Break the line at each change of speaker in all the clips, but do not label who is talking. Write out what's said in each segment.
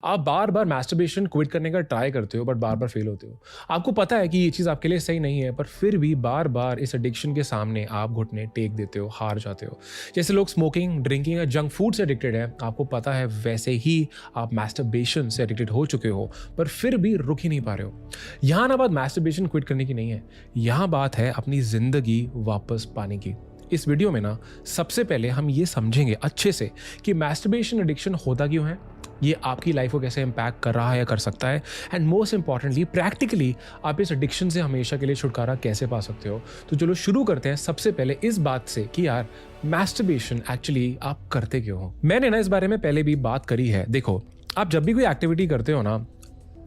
आप बार बार masturbation quit करने का ट्राई करते हो बट बार बार फेल होते हो। आपको पता है कि ये चीज़ आपके लिए सही नहीं है, पर फिर भी बार बार इस एडिक्शन के सामने आप घुटने टेक देते हो, हार जाते हो। जैसे लोग स्मोकिंग, ड्रिंकिंग या जंक फूड से एडिक्टेड है, आपको पता है वैसे ही आप मैस्टरबेशन से एडिक्टेड हो चुके हो, पर फिर भी रुक ही नहीं पा रहे हो। यहाँ ना बात मैस्टरबेशन क्विट करने की नहीं है, यहाँ बात है अपनी ज़िंदगी वापस पाने की। इस वीडियो में ना सबसे पहले हम ये समझेंगे अच्छे से कि मैस्टरबेशन एडिक्शन होता क्यों है, ये आपकी लाइफ को कैसे इम्पैक्ट कर रहा है या कर सकता है, एंड मोस्ट इंपॉर्टेंटली प्रैक्टिकली आप इस एडिक्शन से हमेशा के लिए छुटकारा कैसे पा सकते हो। तो चलो शुरू करते हैं सबसे पहले इस बात से कि यार मैस्टरबेशन एक्चुअली आप करते क्यों हो। मैंने ना इस बारे में पहले भी बात करी है। देखो, आप जब भी कोई एक्टिविटी करते हो ना,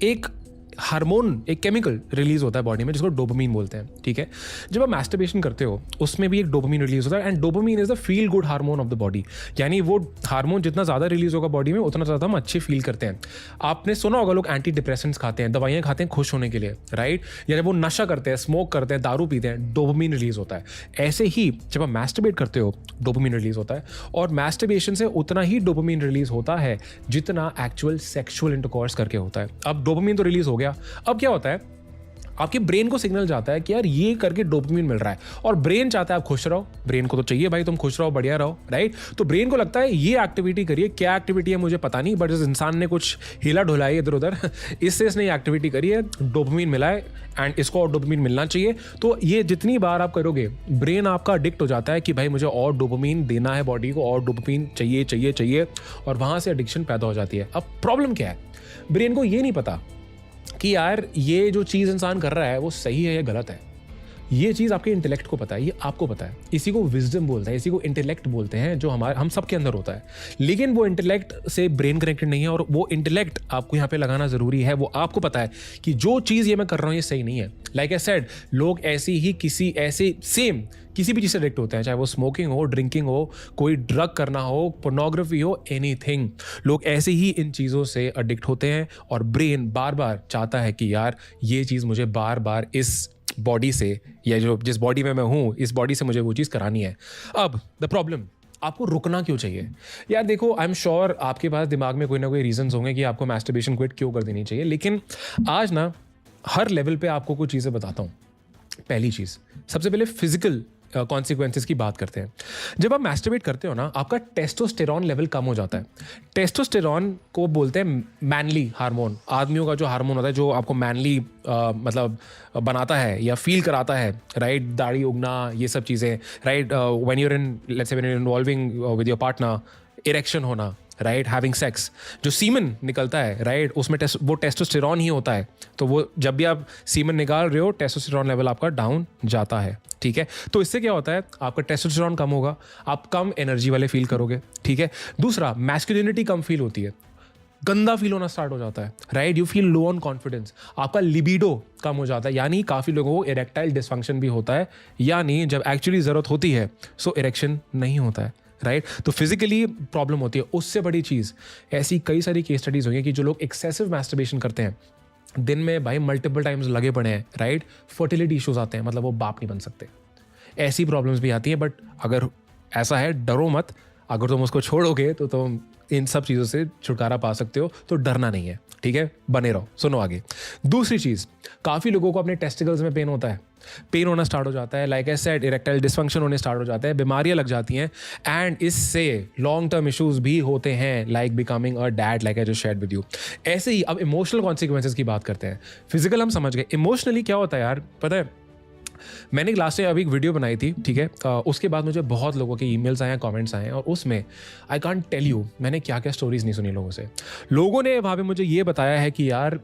एक हार्मोन, एक केमिकल रिलीज होता है बॉडी में जिसको डोपामिन बोलते हैं, ठीक है। जब आप मैस्टरबेशन करते हो उसमें भी एक डोपामिन रिलीज होता है, and dopamine is the feel good hormone of the body. यानी वो हार्मोन जितना ज़्यादा रिलीज होगा बॉडी में उतना ज़्यादा हम अच्छे फील करते हैं। आपने सुना होगा लोग एंटी डिप्रेसेंट्स खाते हैं, दवाइयाँ खाते हैं खुश होने के लिए, राइट। या जब वो नशा करते हैं, स्मोक करते हैं, दारू पीते हैं, डोपामिन रिलीज होता है। ऐसे ही जब आप मैस्टरबेट करते हो डोपामिन रिलीज होता है, और मैस्टरबेशन से उतना ही डोपामिन रिलीज होता है जितना एक्चुअल सेक्सुअल इंटरकॉर्स करके होता है। अब डोपामिन तो रिलीज हो गया, अब क्या होता है, आपके ब्रेन को सिग्नल जाता है कि यार ये करके डोपामिन मिल रहा है, और ब्रेन चाहता है आप खुश रहो। ब्रेन को तो चाहिए भाई तुम खुश रहो, बढ़िया रहो, राइट। तो ब्रेन को लगता है ये एक्टिविटी करिए, क्या एक्टिविटी है मुझे पता नहीं, बट इस इंसान ने कुछ हिला ढुलाई इधर उधर इससे इसने एक्टिविटी करी है, डोपामिन मिला है, एंड इसको और डोपामिन मिलना चाहिए। तो ये जितनी बार आप करोगे ब्रेन आपका एडिक्ट हो जाता है कि भाई मुझे और डोपामिन देना है, बॉडी को और डोपामिन चाहिए चाहिए चाहिए, और वहाँ से एडिक्शन पैदा हो जाती है। अब प्रॉब्लम क्या है, ब्रेन को ये नहीं पता कि यार ये जो चीज़ इंसान कर रहा है वो सही है या गलत है। ये चीज़ आपके इंटेलेक्ट को पता है, ये आपको पता है। इसी को विजडम बोलते हैं, इसी को इंटेलेक्ट बोलते हैं, जो हम सब के अंदर होता है। लेकिन वो इंटेलेक्ट से ब्रेन कनेक्टेड नहीं है, और वो इंटेलेक्ट आपको यहाँ पे लगाना ज़रूरी है। वो आपको पता है कि जो चीज़ ये मैं कर रहा हूँ ये सही नहीं है। लाइक आई सेड, लोग ऐसी ही किसी भी चीज़ से एडिक्ट होते हैं, चाहे वो स्मोकिंग हो, ड्रिंकिंग हो, कोई ड्रग करना हो, पोर्नोग्राफी हो, एनीथिंग। लोग ऐसे ही इन चीज़ों से एडिक्ट होते हैं, और ब्रेन बार बार चाहता है कि यार ये चीज़ मुझे बार बार इस बॉडी से, या जो जिस बॉडी में मैं हूँ इस बॉडी से मुझे वो चीज़ करानी है। अब द प्रॉब्लम, आपको रुकना क्यों चाहिए? यार देखो, आई एम श्योर आपके पास दिमाग में कोई ना कोई रीजंस होंगे कि आपको मैस्टरबेशन क्विट क्यों कर देनी चाहिए, लेकिन आज ना हर लेवल पे आपको कुछ चीज़ें बताता हूँ। पहली चीज़, सबसे पहले फिजिकल कॉन्सिक्वेंसेस की बात करते हैं। जब आप मैस्टरबेट करते हो ना, आपका टेस्टोस्टेरॉन लेवल कम हो जाता है। टेस्टोस्टेरॉन को बोलते हैं मैनली हार्मोन, आदमियों का जो हार्मोन होता है जो आपको मैनली मतलब बनाता है या फील कराता है, राइट। दाढ़ी उगना, ये सब चीज़ें, right. When you're in, let's say when you're involving with your partner, erection होना, राइट, हैविंग सेक्स, जो सीमन निकलता है, राइट, उसमें वो टेस्टोस्टेरॉन ही होता है। तो वो जब भी आप सीमन निकाल रहे हो, टेस्टोस्टेरॉन लेवल आपका डाउन जाता है, ठीक है। तो इससे क्या होता है, आपका टेस्टोस्टेरॉन कम होगा, आप कम एनर्जी वाले फील करोगे, ठीक है। दूसरा, मैस्कुलिनिटी कम फील होती है, गंदा फील होना स्टार्ट हो जाता है, right. You feel low on confidence, आपका लिबिडो कम हो जाता है। यानी काफ़ी लोगों को इरेक्टाइल डिसफंक्शन भी होता है, यानी जब एक्चुअली ज़रूरत होती है सो इरेक्शन नहीं होता है, राइट। तो फिजिकली प्रॉब्लम होती है। उससे बड़ी चीज़, ऐसी कई सारी केस स्टडीज़ हुई हैं कि जो लोग एक्सेसिव मैस्टरबेशन करते हैं, दिन में भाई मल्टीपल टाइम्स लगे पड़े हैं, राइट, फर्टिलिटी इश्यूज आते हैं, मतलब वो बाप नहीं बन सकते। ऐसी प्रॉब्लम्स भी आती हैं, बट अगर ऐसा है, डरो मत। अगर तुम उसको छोड़ोगे तो तुम इन सब चीज़ों से छुटकारा पा सकते हो, तो डरना नहीं है, ठीक है। बने रहो, सुनो आगे। दूसरी चीज़, काफ़ी लोगों को अपने टेस्टिकल्स में पेन होता है, पेन होना स्टार्ट हो जाता है, like I said, erectile dysfunction होने स्टार्ट हो जाता है, बीमारियां लग जाती हैं, एंड इससे लॉन्ग टर्म इश्यूज भी होते हैं, like becoming a dad, like I just shared with you. ऐसे ही अब इमोशनल कॉन्सिक्वेंसेस की बात करते हैं। फिजिकल हम समझ गए, इमोशनली क्या होता है यार, पता है, मैंने लास्ट टाइम अभी एक वीडियो बनाई थी, ठीक है। उसके बाद मुझे बहुत लोगों के ईमेल्स आए हैं, कमेंट्स आए हैं, और उसमें आई कांट टेल यू मैंने क्या क्या स्टोरीज नहीं सुनी लोगों से। लोगों ने वहाँ पे मुझे ये बताया है कि यार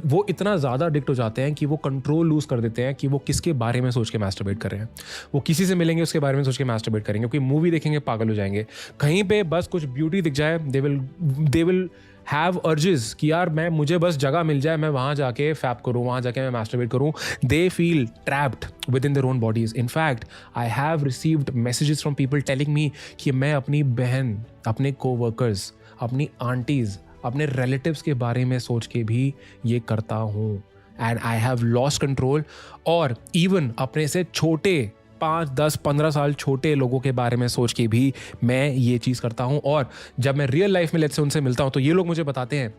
वो इतना ज़्यादा एडिक्ट हो जाते हैं कि वो कंट्रोल लूज़ कर देते हैं कि वो किसके बारे में सोच के मैस्टरबेट कर रहे हैं। वो किसी से मिलेंगे उसके बारे में सोच के मैस्टरबेट करेंगे, कोई मूवी देखेंगे पागल हो जाएंगे, कहीं पे बस कुछ ब्यूटी दिख जाए, दे विल हैव अर्जेस कि यार मुझे बस जगह मिल जाए, मैं वहाँ जाके फैप करूँ, वहाँ जाके मैं मैस्टरबेट करूँ। They feel trapped with in their own bodies. In fact I have received messages from people telling me कि मैं अपनी बहन, अपने कोवर्कर्स, अपनी आंटीज़, अपने रिलेटिव्स के बारे में सोच के भी ये करता हूँ, and I have lost control. और इवन अपने से छोटे 5, 10, 15 साल छोटे लोगों के बारे में सोच के भी मैं ये चीज़ करता हूँ। और जब मैं रियल लाइफ में लेट्स से उनसे मिलता हूँ तो ये लोग मुझे बताते हैं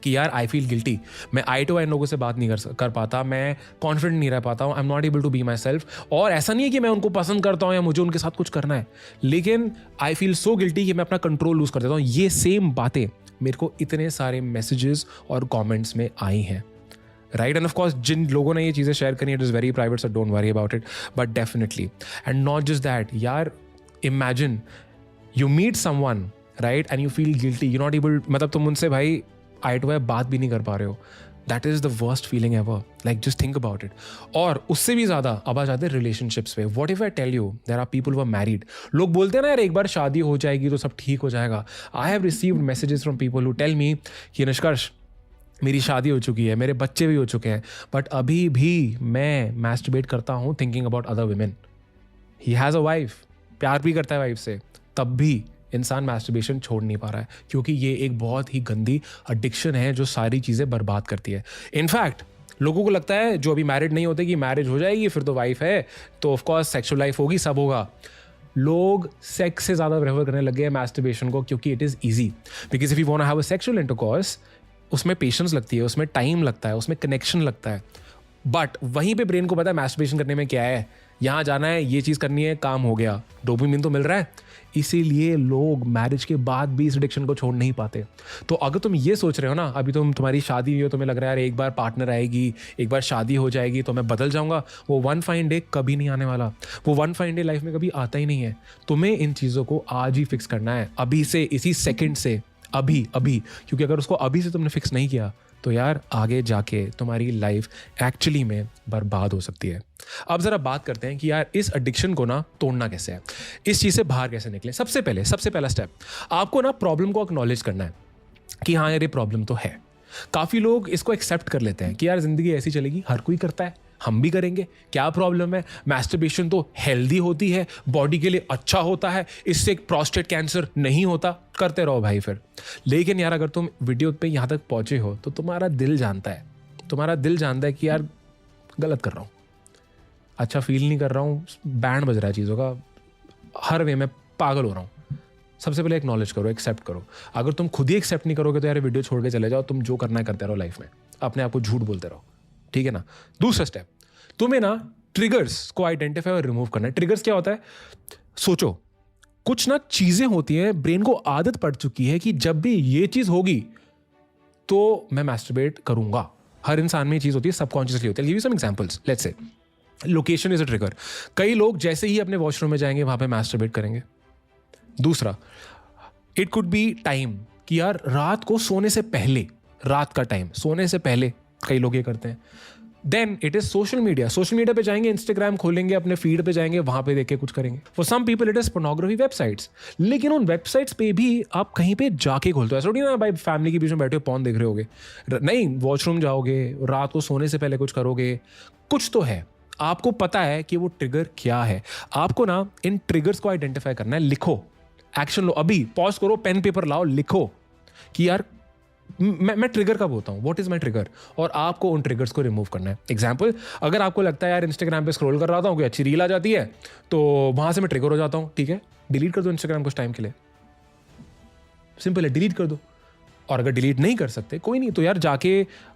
कि यार आई फील गिल्टी, मैं आई टू आई लोगों से बात नहीं कर पाता, मैं कॉन्फिडेंट नहीं रह पाता हूँ, I am not able to be myself. और ऐसा नहीं है कि मैं उनको पसंद करता हूँ या मुझे उनके साथ कुछ करना है, लेकिन आई फील सो गिल्टी कि मैं अपना कंट्रोल लूज कर देता हूँ। ये सेम बातें मेरे को इतने सारे मैसेजेस और कॉमेंट्स में आई हैं, राइट। एंड ऑफ कोर्स जिन लोगों ने ये चीज़ें शेयर करी, it is very private, so don't worry about it, but definitely and not just that यार, imagine you meet someone, right, and you feel guilty, you not able, मतलब तुम उनसे भाई आई टू आई बात भी नहीं कर पा रहे हो। That is the worst feeling ever, like just think about it. और उससे भी ज़्यादा अब आ जाते हैं रिलेशनशिप्स पे। What if I tell you there are people who are married. लोग बोलते हैं ना यार एक बार शादी हो जाएगी तो सब ठीक हो जाएगा। I have received messages from people who tell me कि निष्कर्ष मेरी शादी हो चुकी है, मेरे बच्चे भी हो चुके हैं, बट अभी भी मैं मैस्टरबेट करता हूँ thinking about other women. He has a wife, प्यार भी करता है वाइफ से, तब भी इंसान मैस्टरबेशन छोड़ नहीं पा रहा है, क्योंकि ये एक बहुत ही गंदी एडिक्शन है जो सारी चीज़ें बर्बाद करती है। इनफैक्ट लोगों को लगता है जो अभी मैरिड नहीं होते कि मैरिज हो जाएगी फिर तो वाइफ है तो ऑफकोर्स सेक्सुअल लाइफ होगी, सब होगा। लोग सेक्स से ज़्यादा प्रेफर करने लगे हैं मैस्टरबेशन को, क्योंकि it is easy. Because if you want to have a sexual intercourse, उसमें पेशेंस लगती है, उसमें टाइम लगता है, उसमें कनेक्शन लगता है। बट वहीं पे ब्रेन को पता है मैस्टरबेशन करने में क्या है, यहाँ जाना है, ये चीज़ करनी है, काम हो गया, डोपामिन तो मिल रहा है। इसीलिए लोग मैरिज के बाद भी इस एडिक्शन को छोड़ नहीं पाते। तो अगर तुम ये सोच रहे हो ना, अभी तुम्हारी शादी हुई हो, तुम्हें लग रहा है यार एक बार पार्टनर आएगी, एक बार शादी हो जाएगी तो मैं बदल जाऊंगा, वो वन फाइन डे कभी नहीं आने वाला। वो वन फाइन डे लाइफ में कभी आता ही नहीं है। तुम्हें इन चीज़ों को आज ही फिक्स करना है, अभी से, इसी सेकेंड से, अभी अभी। क्योंकि अगर उसको अभी से तुमने फिक्स नहीं किया तो यार आगे जाके तुम्हारी लाइफ एक्चुअली में बर्बाद हो सकती है। अब ज़रा बात करते हैं कि यार इस एडिक्शन को ना तोड़ना कैसे है, इस चीज़ से बाहर कैसे निकले। सबसे पहला स्टेप आपको ना प्रॉब्लम को एक्नॉलेज करना है कि हाँ यार ये प्रॉब्लम तो है। काफ़ी लोग इसको एक्सेप्ट कर लेते हैं कि यार ज़िंदगी ऐसी चलेगी, हर कोई करता है, हम भी करेंगे, क्या प्रॉब्लम है, मैस्टरबेशन तो हेल्दी होती है, बॉडी के लिए अच्छा होता है, इससे प्रोस्टेट कैंसर नहीं होता, करते रहो भाई फिर। लेकिन यार अगर तुम वीडियो पे यहाँ तक पहुँचे हो तो तुम्हारा दिल जानता है कि यार गलत कर रहा हूँ, अच्छा फील नहीं कर रहा हूँ, बैंड बज रहा है चीज़ों का, हर वे में पागल हो रहा हूँ। सबसे पहले एक्नॉलेज करो, एक्सेप्ट करो। अगर तुम खुद ही एक्सेप्ट नहीं करोगे तो यार वीडियो छोड़ के चले जाओ, तुम जो करना है करते रहो लाइफ में, अपने आप को झूठ बोलते रहो, ठीक है ना। दूसरा स्टेप, तुम्हें ना ट्रिगर्स को आइडेंटिफाई और रिमूव करना है। ट्रिगर्स क्या होता है, सोचो, कुछ ना चीजें होती हैं, ब्रेन को आदत पड़ चुकी है कि जब भी ये चीज होगी तो मैं मैस्टरबेट करूंगा। हर इंसान में ये चीज होती है, सबकॉन्शियसली होती है। Give you some examples, let's say location is a trigger. कई लोग जैसे ही अपने वॉशरूम में जाएंगे वहां पे मैस्टरबेट करेंगे। दूसरा, इट कुड बी टाइम, कि यार रात को सोने से पहले, रात का टाइम सोने से पहले कई लोग ये करते हैं। Then it is social media पे जाएंगे, इंस्टाग्राम खोलेंगे, अपने फीड पे जाएंगे, वहां पे देख के कुछ करेंगे। For some people it is pornography websites. लेकिन उन वेबसाइट्स पे भी आप कहीं पे जाके खोलते हो, ऐसा नहीं ना भाई फैमिली के बीच में बैठे हो पॉर्न देख रहे होगे, नहीं, वॉशरूम जाओगे, रात को सोने से पहले कुछ करोगे, कुछ तो है। आपको पता है कि वो ट्रिगर क्या है। आपको ना इन ट्रिगर्स को आइडेंटिफाई करना है, लिखो, एक्शन लो, अभी पॉज करो, पेन पेपर लाओ, लिखो कि यार मैं ट्रिगर कब होता हूँ, व्हाट इज माई ट्रिगर, और आपको उन ट्रिगर्स को रिमूव करना है। एग्जाम्पल, अगर आपको लगता है यार इंस्टाग्राम पे स्क्रॉल कर रहा था, कोई अच्छी रील आ जाती है तो वहां से मैं ट्रिगर हो जाता हूँ, ठीक है, डिलीट कर दो इंस्टाग्राम कुछ टाइम के लिए, सिंपल है, डिलीट कर दो। और अगर डिलीट नहीं कर सकते कोई नहीं, तो यार जाके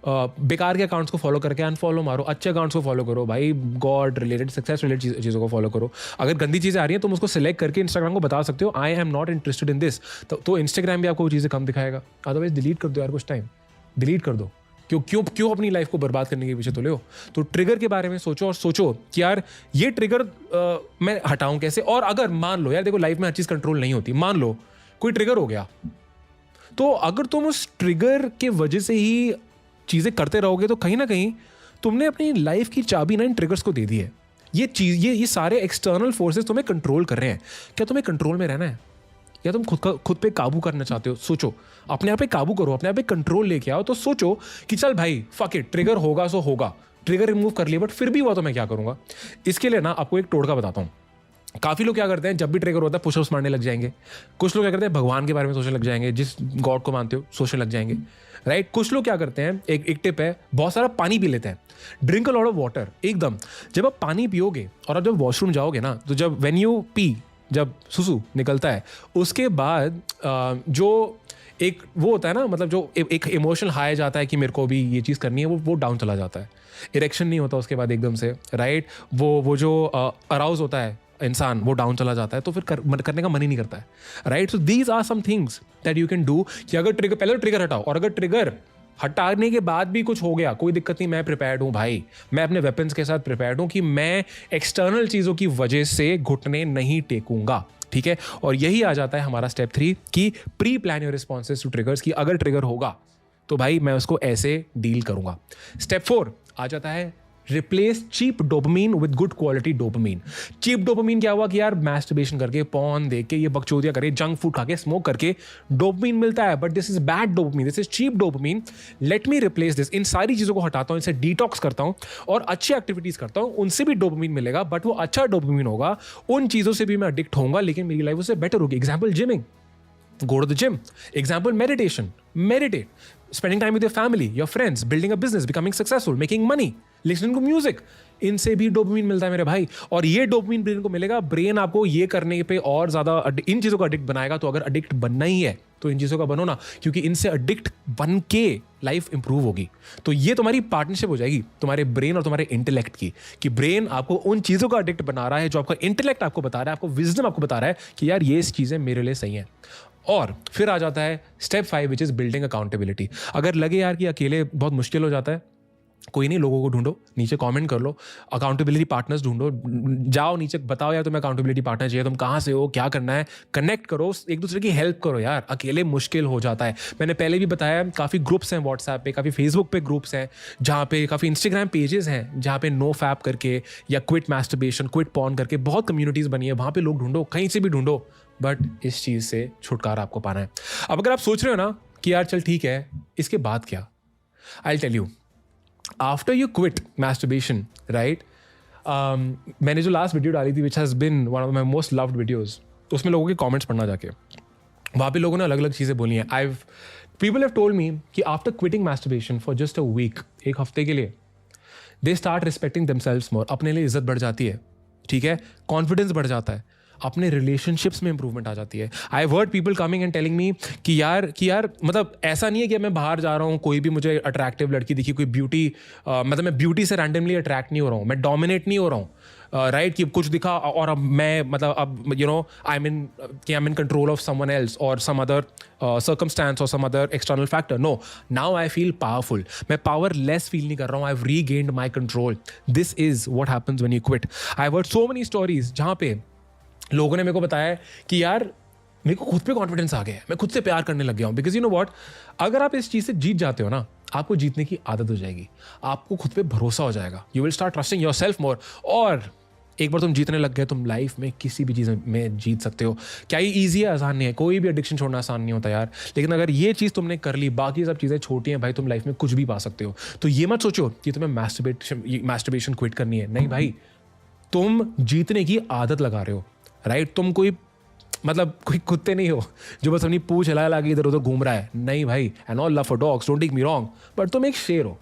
बेकार के अकाउंट्स को फॉलो करके अनफॉलो मारो, अच्छे अकाउंट्स को फॉलो करो भाई, गॉड रिलेटेड, सक्सेस रिलेटेड चीज़ों को फॉलो करो। अगर गंदी चीज़ें आ रही हैं तुम उसको सिलेक्ट करके इंस्टाग्राम को बता सकते हो आई am not interested in this, तो इंस्टाग्राम भी आपको वो चीज़ें कम दिखाएगा। अदरवाइज डिलीट कर दो यार, कुछ टाइम डिलीट कर दो। क्यों अपनी लाइफ को बर्बाद करने के पीछे तुले हो। तो ट्रिगर के बारे में सोचो, और सोचो कि यार ये ट्रिगर मैं हटाऊं कैसे। और अगर मान लो यार, देखो लाइफ में हर चीज़ कंट्रोल नहीं होती, मान लो कोई ट्रिगर हो गया, तो अगर तुम उस ट्रिगर के वजह से ही चीज़ें करते रहोगे तो कहीं ना कहीं तुमने अपनी लाइफ की चाबी ना इन ट्रिगर्स को दे दी है। ये सारे एक्सटर्नल फोर्सेस तुम्हें कंट्रोल कर रहे हैं। क्या तुम्हें कंट्रोल में रहना है या तुम खुद पे काबू करना चाहते हो? सोचो, अपने आप पे काबू करो, अपने आप पे कंट्रोल लेके आओ। तो सोचो कि चल भाई फक इट, ट्रिगर होगा सो होगा, ट्रिगर रिमूव कर लिया, बट फिर भी हुआ तो मैं क्या करूँगा। इसके लिए ना आपको एक टोटका बताता हूँ। काफ़ी लोग क्या करते हैं, जब भी ट्रिगर होता है पुशअप्स मारने लग जाएंगे। कुछ लोग क्या करते हैं, भगवान के बारे में सोचने लग जाएंगे, जिस गॉड को मानते हो सोचने लग जाएंगे, राइट। कुछ लोग क्या करते हैं, एक टिप है, बहुत सारा पानी पी लेते हैं, drink a lot of water. एकदम जब आप पानी पियोगे और आप जब वॉशरूम जाओगे ना, तो जब व्हेन यू पी, जब सुसु निकलता है, उसके बाद जो एक वो होता है ना, मतलब जो एक इमोशनल हाई जाता है कि मेरे को भी ये चीज़ करनी है, वो डाउन चला जाता है, इरेक्शन नहीं होता उसके बाद एकदम से, राइट। वो जो अराउज होता है इंसान, वो डाउन चला जाता है, तो फिर करने का मन ही नहीं करता है, right. So these are some things that you can do कि अगर ट्रिगर, पहले तो ट्रिगर हटाओ, और अगर ट्रिगर हटाने के बाद भी कुछ हो गया, कोई दिक्कत नहीं, मैं प्रिपेयर्ड हूँ भाई, मैं अपने वेपन्स के साथ प्रिपेयर्ड हूँ कि मैं एक्सटर्नल चीज़ों की वजह से घुटने नहीं टेकूंगा, ठीक है। और यही आ जाता है हमारा स्टेप 3 कि pre plan your responses to triggers, कि अगर ट्रिगर होगा तो भाई मैं उसको ऐसे डील करूंगा। स्टेप 4 आ जाता है replace cheap dopamine with good quality dopamine. Cheap dopamine क्या हुआ कि यार मैस्टरबेशन करके, पॉर्न देख के, ये बकचोदिया करे, जंक फूड खा के, स्मोक करके डोपामिन मिलता है, but this is bad dopamine, this is cheap dopamine. Let me replace this, इन सारी चीज़ों को हटाता हूँ, इनसे डिटॉक्स करता हूँ और अच्छी एक्टिविटीज़ करता हूँ, उनसे भी डोपामिन मिलेगा, बट वो अच्छा डोपामिन होगा, उन चीज़ों से भी मैं एडिक्ट होऊंगा, लेकिन मेरी लाइफ उससे बेटर होगी। Example gymming, go to the gym. Example, meditation. Meditate. Spending time with your family, your friends, building a business, becoming successful, making money, listening to music. इनसे भी डोपामिन मिलता है मेरे भाई, और ये डोपामिन ब्रेन को मिलेगा, ब्रेन आपको ये करने पे और ज़्यादा इन चीज़ों का एडिक्ट बनाएगा। तो अगर एडिक्ट बनना ही है तो इन चीज़ों का बनो ना, क्योंकि इनसे एडिक्ट बन के लाइफ इंप्रूव होगी। तो ये तुम्हारी पार्टनरशिप हो जाएगी तुम्हारे ब्रेन और तुम्हारे इंटेलेक्ट की, कि ब्रेन आपको उन चीज़ों का एडिक्ट बना रहा है जो आपका इंटेलेक्ट आपको बता रहा है, आपको विजडम आपको बता रहा है कि यार ये चीज़ें मेरे लिए सही हैं। और फिर आ जाता है step 5 which is building accountability. अगर लगे यार कि अकेले बहुत मुश्किल हो जाता है, कोई नहीं, लोगों को ढूंढो, नीचे कमेंट कर लो, अकाउंटेबिलिटी पार्टनर्स ढूंढो, जाओ नीचे बताओ यार तुम्हें अकाउंटेबिलिटी पार्टनर चाहिए, तुम कहाँ से हो, क्या करना है, कनेक्ट करो, एक दूसरे की हेल्प करो यार, अकेले मुश्किल हो जाता है। मैंने पहले भी बताया, काफ़ी ग्रुप्स हैं व्हाट्सएप पे, काफ़ी फेसबुक पे ग्रुप्स हैं, जहाँ पे काफ़ी इंस्टाग्राम पेजेस हैं जहाँ पे नो फैप करके या क्विट मैस्टरबेशन, क्विट पॉर्न करके बहुत कम्युनिटीज़ बनी है, वहाँ पे लोग ढूंढो, कहीं से भी ढूंढो, बट इस चीज़ से छुटकारा आपको पाना है। अब अगर आप सोच रहे हो ना कि यार चल ठीक है, इसके बाद क्या, I will tell you. After you quit masturbation, right? मैंने जो लास्ट वीडियो डाली थी, which has been one of my most loved videos, तो उसमें लोगों के कमेंट्स पढ़ना जाके, वहाँ पे लोगों ने अलग अलग चीज़ें बोली हैं। People have told me कि after quitting masturbation for just a week, एक हफ्ते के लिए, they start respecting themselves more, अपने लिए इज्जत बढ़ जाती है, ठीक है, कॉन्फिडेंस बढ़ जाता है, अपने रिलेशनशिप्स में इंप्रूवमेंट आ जाती है। I heard people coming and telling me कि यार मतलब ऐसा नहीं है कि मैं बाहर जा रहा हूँ, कोई भी मुझे अट्रैक्टिव लड़की दिखी, कोई ब्यूटी, मतलब मैं ब्यूटी से रैंडमली अट्रैक्ट नहीं हो रहा हूँ, मैं डोमिनेट नहीं हो रहा हूँ, राइट, कि कुछ दिखा और अब मैं मतलब अब you know I am in control of someone else और some other circumstance or some other external factor. No, now I feel powerful. मैं powerless feel नहीं कर रहा हूँ. I've regained my control. This is what happens when you quit. I've heard so many stories जहाँ पे लोगों ने मेरे को बताया कि यार मेरे को खुद पे कॉन्फिडेंस आ गया है, मैं खुद से प्यार करने लग गया हूँ। बिकॉज यू नो वॉट, अगर आप इस चीज़ से जीत जाते हो ना, आपको जीतने की आदत हो जाएगी, आपको खुद पे भरोसा हो जाएगा, you will start trusting your self मोर। और एक बार तुम जीतने लग गए, तुम लाइफ में किसी भी चीज़ में जीत सकते हो। क्या ये ईजी है? आसान नहीं है, कोई भी एडिक्शन छोड़ना आसान नहीं होता यार, लेकिन अगर ये चीज़ तुमने कर ली, बाकी सब चीज़ें छोटी हैं भाई, तुम लाइफ में कुछ भी पा सकते हो। तो ये मत सोचो कि तुम्हें मैस्टरबेशन क्विट करनी है, नहीं भाई, तुम जीतने की आदत लगा रहे हो, राइट। तुम कोई मतलब कोई कुत्ते नहीं हो जो बस अपनी पूंछ हिला हिला के इधर उधर घूम रहा है, नहीं भाई। And all love for dogs, don't take me wrong, but तुम एक शेर हो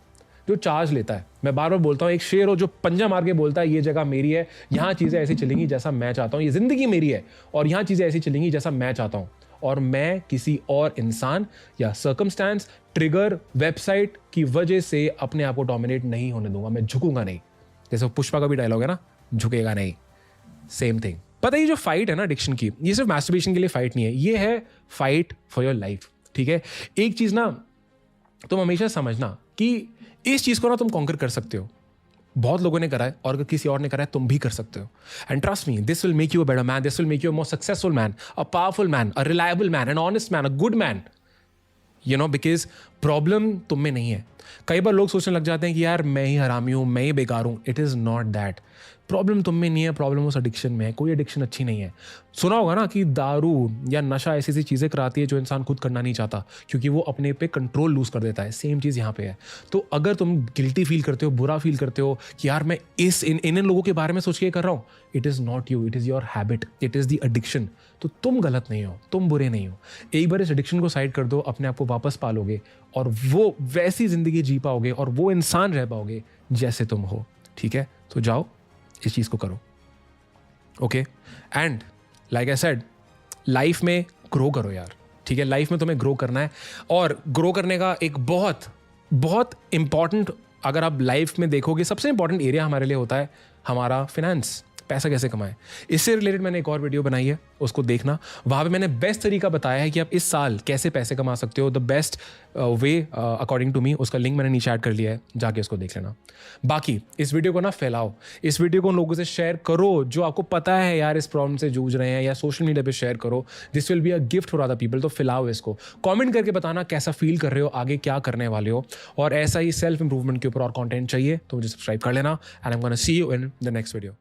जो चार्ज लेता है। मैं बार बार बोलता हूँ, एक शेर हो जो पंजा मार के बोलता है ये जगह मेरी है, यहाँ चीज़ें ऐसी चलेंगी जैसा मैं चाहता हूँ, ये ज़िंदगी मेरी है और यहाँ चीज़ें ऐसी चलेंगी जैसा मैं चाहता हूँ, और मैं किसी और इंसान या सर्कमस्टेंस, ट्रिगर, वेबसाइट की वजह से अपने आप को डोमिनेट नहीं होने दूंगा, मैं झुकूंगा नहीं। जैसे पुष्पा का भी डायलॉग है ना, झुकेगा नहीं, सेम थिंग। पता है ये जो फाइट है ना एडिक्शन की, ये सिर्फ मैस्टरबेशन के लिए फाइट नहीं है, ये है फाइट फॉर योर लाइफ, ठीक है। एक चीज़ ना तुम हमेशा समझना कि इस चीज़ को ना तुम कॉन्कर कर सकते हो, बहुत लोगों ने करा है, और अगर किसी और ने करा है तुम भी कर सकते हो। And trust me, this will make you a better man, this will make you a more successful man, a powerful man, a reliable man, an honest man, a good man, you know, because problem तुम में नहीं है। कई बार लोग सोचने लग जाते हैं कि यार मैं ही हरामी हूँ, मैं ही बेकार हूँ। It is not that. Problem तुम में नहीं है, प्रॉब्लम उस एडिक्शन में है। कोई एडिक्शन अच्छी नहीं है। सुना होगा ना कि दारू या नशा ऐसी ऐसी चीज़ें कराती है जो इंसान खुद करना नहीं चाहता, क्योंकि वो अपने पे कंट्रोल लूज़ कर देता है। सेम चीज़ यहाँ पे है। तो अगर तुम गिल्टी फील करते हो, बुरा फील करते हो कि यार मैं इन लोगों के बारे में सोच के कर रहा हूँ, it is not you, it is your habit, it is the addiction. तो तुम गलत नहीं हो, तुम बुरे नहीं हो। एक बार इस एडिक्शन को साइड कर दो, अपने आप को वापस पालोगे और वो वैसी ज़िंदगी जी पाओगे और वो इंसान रह पाओगे जैसे तुम हो, ठीक है। तो जाओ इस चीज़ को करो, okay. And like I said, life में ग्रो करो यार, ठीक है, लाइफ में तुम्हें ग्रो करना है। और ग्रो करने का एक बहुत बहुत इंपॉर्टेंट, अगर आप लाइफ में देखोगे, सबसे इंपॉर्टेंट एरिया हमारे लिए होता है हमारा फिनेंस, पैसा कैसे कमाएं। इससे रिलेटेड मैंने एक और वीडियो बनाई है, उसको देखना। वहाँ पे मैंने बेस्ट तरीका बताया है कि आप इस साल कैसे पैसे कमा सकते हो, the best way according to me. उसका लिंक मैंने नीचे ऐड कर लिया है, जाके उसको देख लेना। बाकी इस वीडियो को ना फैलाओ, इस वीडियो को उन लोगों से शेयर करो जो आपको पता है यार इस प्रॉब्लम से जूझ रहे हैं, या सोशल मीडिया पे शेयर करो। This will be a gift for other people. तो फैलाओ इसको, कमेंट करके बताना कैसा फील कर रहे हो, आगे क्या करने वाले हो। और ऐसा ही सेल्फ इंप्रूवमेंट के ऊपर और कंटेंट चाहिए तो मुझे सब्सक्राइब कर लेना। And I am gonna see you in the next video.